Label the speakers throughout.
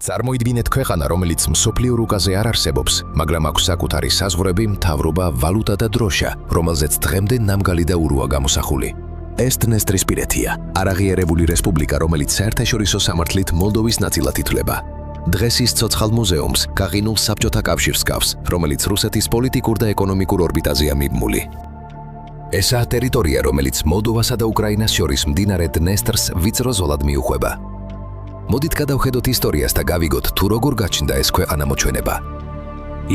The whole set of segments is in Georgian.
Speaker 1: წარმოიდგინეთ ქვეყანა, რომელიც მსოფლიო რუკაზე არ არსებობს, მაგრამ აქვს საკუთარი საზღვრები, მთავრობა, ვალუტა და დროშა, რომელზეც დღემდე ნამგალი და ურუა გამოსახული. ეს დნესტრისპირეთია, არაღიარებული რესპუბლიკა, რომელიც საერთაშორისო სამართლით მოლდოვის ნაწილად ითვლება. დღეს ის ცოცხალ მუზეუმს, გაყინულ საბჭოთა კავშირს გავს, რომელიც რუსეთის პოლიტიკურ და ეკონომიკურ ორბიტაზეა მიბმული. ესაა ტერიტორია, რომელიც მოლდოვასა და უკრაინას შორის მდინარე დნესტრს ვიწრო ზოლად მიუყვება. მოდით გადავხედოთ ისტორიას და გავიგოთ, თუ როგორ გაჩნდა ეს ქვეყანა მოჩვენება.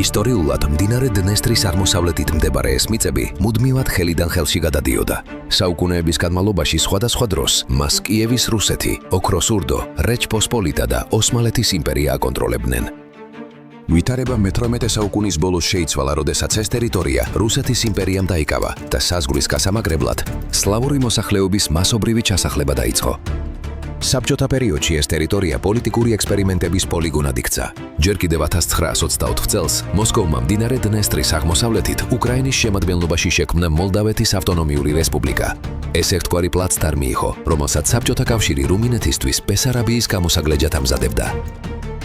Speaker 1: ისტორიულად მდინარე დნესტრის აღმოსავლეთით მდებარე ეს მიწები მუდმივად ხელიდან ხელში გადადიოდა. საუკუნეების განმავლობაში სხვადასხვა დროს მას კიევის რუსეთი, ოქროს ურდო, რეჩ-პოსპოლიტა და ოსმალეთის იმპერია აკონტროლებდნენ. ვითარება მე-18 საუკუნის ბოლოს შეიცვალა, როდესაც ეს ტერიტორია რუსეთის იმპერიამ დაიკავა და საზღვრის გასამაგრებლად სლავური მოსახლეობის მასობრივი ჩასახლება დაიწყო. საბჭოთა პერიოდში ეს ტერიტორია პოლიტიკური ექსპერიმენტების პოლიგონად იქცა. ჯერ კიდევ 1924 წელს მოსკოვმა მდინარე დნესტრის აღმოსავლეთით უკრაინის შემადგენლობაში შექმნა მოლდავეთის ავტონომიური რესპუბლიკა. ეს ერთგვარი პლაცდარმი იყო, რომელსაც საბჭოთა კავშირი რუმინეთისთვის ბესარაბიის გამოსაგლეჯად ამზადებდა.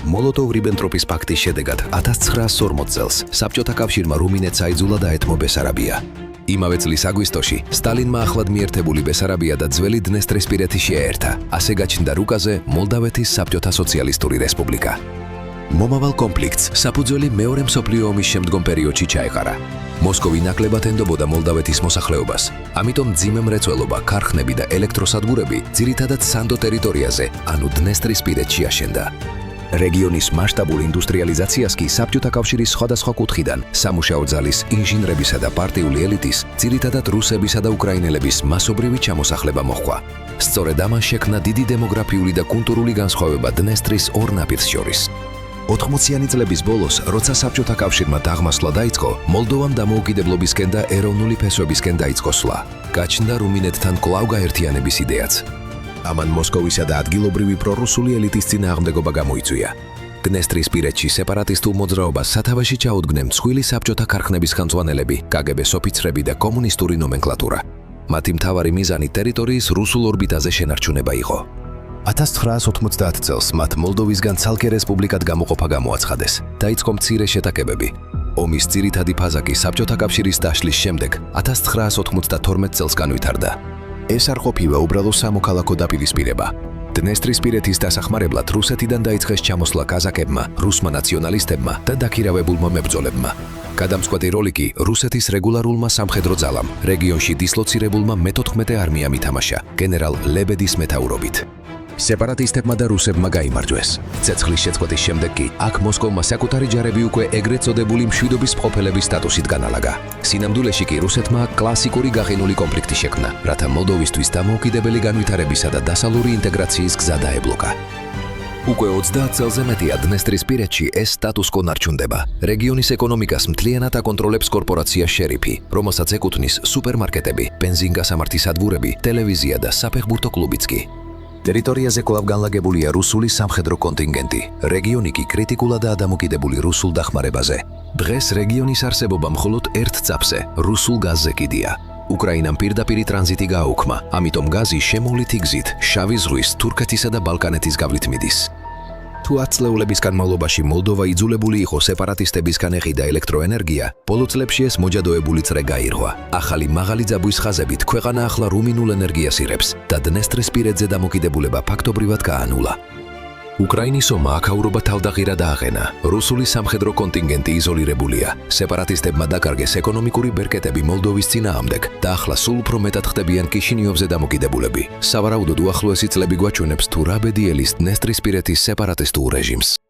Speaker 1: მოლოტოვ-რიბენტროპის პაქტის შედეგად 1940 წელს საბჭოთა კავშირმა რუმინეთს აიძულა დაეთმო ბესარაბია. იმავე წლის აგვისტოში სტალინმა ახლად მიერთებული ბესარაბია და ძველი დნესტრისპირეთი შეერთა. ასე გაჩნდა რუკაზე მოლდავეთის საბჭოთა სოციალისტური რესპუბლიკა. მომავალ კონფლიქტს საფუძველი მეორე მსოფლიო ომის შემდგომ პერიოდში ჩაეყარა. მოსკოვი ნაკლებად ენდობოდა მოლდავეთის მოსახლეობას, ამიტომ მძიმე მრეწველობა, ქარხნები და ელექტროსადგურები ძირითადად სანდო ტერიტორიაზე, ანუ დნესტრისპირეთში აშენდა. რეგიონის მასშტაბურ ინდუსტრიალიზაციას კი საბჭოთა კავშირის სხვადასხვა კუთხიდან სამუშაო ძალის, ინჟინრებისა და პარტიული ელიტის, ძირითადად რუსებისა და უკრაინელების მასობრივი ჩამოსახლება მოჰყვა. სწორედ ამან შექმნა დიდი დემოგრაფიული და კულტურული განსხვავება დნესტრის ორ ნაპირს შორის. 80-იანი წლების ბოლოს, როცა საბჭოთა კავშირმა დაღმასვლა დაიწყო, მოლდოვამ დამოუკიდებლობისკენ და ეროვნული ფესვებისკენ დაიწყო სვლა. გაჩნდა რუმინეთთან კვლავ გაერთიანების იდეაც. ამან მოსკოვისა და ადგილობრივი პრორუსული ელიტის წინააღმდეგობა გამოიწვია. დნესტრისპირეთში სეპარატისტულ მოძრაობას სათავეში ჩაუდგნენ მსხვილი საბჭოთა ქარხნების ხელმძღვანელები, კგბ-ს ოფიცრები და კომუნისტური ნომენკლატურა. მათი მთავარი მიზანი ტერიტორიის რუსულ ორბიტაზე შენარჩუნება იყო. 1990 წელს მათ მოლდოვისგან ცალკე რესპუბლიკად გამოყოფა გამოაცხადეს. დაიწყო მცირე შეტაკებები. ომის ძირითადი ფაზა კი საბჭოთა კავშირის დაშლის შემდეგ 1992 წელს განვითარდა. ეს არ ყოფილა უბრალო სამოქალაქო დაპირისპირება. დნესტრისპირეთის დასახმარებლად რუსეთიდან დაიწყეს ჩამოსვლა კაზაკებმა, რუსმა ნაციონალისტებმა და დაქირავებულმა მებრძოლებმა. გადამწყვეტი როლი კი რუსეთის რეგულარულმა სამხედრო ძალამ, რეგიონში დისლოცირებულმა მე-14 არმიამ ითამაშა, გენერალ ლებედის მეთაურობით. სეპარატისტებმა და რუსებმა გაიმარჯვეს. ცეცხლის შეწყვეტის შემდეგ კი აქ მოსკოვმა საკუთარი ჯარები უკვე ეგრეთ წოდებული მშვიდობის მყოფელების სტატუსით განალაგა. სინამდვილეში კი რუსეთმა კლასიკური გაყინული კონფლიქტი შექმნა, რათა მოლდოვისთვის დამოუკიდებელი განვითარებისა და დასავლური ინტეგრაციის გზა დაებლოკა. უკვე 30 წელზე მეტია დნესტრისპირეთში ეს სტატუს-კვო ნარჩუნდება. რეგიონის ეკონომიკას მთლიანად აკონტროლებს კორპორაცია შერიფი, რომელსაც ეკუთვნის სუპერმარკეტები, ბენზინგასამართის სადგურები, ტელევიზია და საფეხბურთო კლუბიც კი. ტერიტორიაზე კვლავ განლაგებულია რუსული სამხედრო კონტინგენტი, რეგიონი კი კრიტიკულადაა დამოკიდებული რუსულ დახმარებაზე. დღეს რეგიონის არსებობა მხოლოდ ერთ წაფზე, რუსულ გაზზე კიდია. უკრაინამ პირდაპირი ტრანზიტი გააუქმა, ამიტომ გაზი შემოვლითი გზით შავი ზღვის, თურქეთისა და ბალკანეთის გავლით მიდის. თუ 10 წლეულების განმავლობაში მოლდოვა იძულებული იყო სეპარატისტებისგან ეყიდა ელექტროენერგია, ბოლო წლებში ეს მოჯადოებული წრე გაირღვა. ახალი მაღალი ძაბვის ხაზებით ქვეყანა ახლა რუმინულ ენერგიას იღებს და დნესტრისპირეთზე დამოკიდებულება ფაქტობრივად გაანულა. უკრაინის ომმა აქაურობა თავდაღირა დააყენა. რუსული სამხედრო კონტინგენტი იზოლირებულია. სეპარატისტებმა დაკარგეს ეკონომიკური ბერკეტები მოლდოვის წინააღმდეგ და ახლა სულ უფრო მეტად ხდებიან კიშინიოვზე დამოკიდებულები. სავარაუდოდ უახლოესი წლები გვაჩვენებს თუ რა ბედი ელის დნესტრისპირეთის სეპარატისტულ რეჟიმს.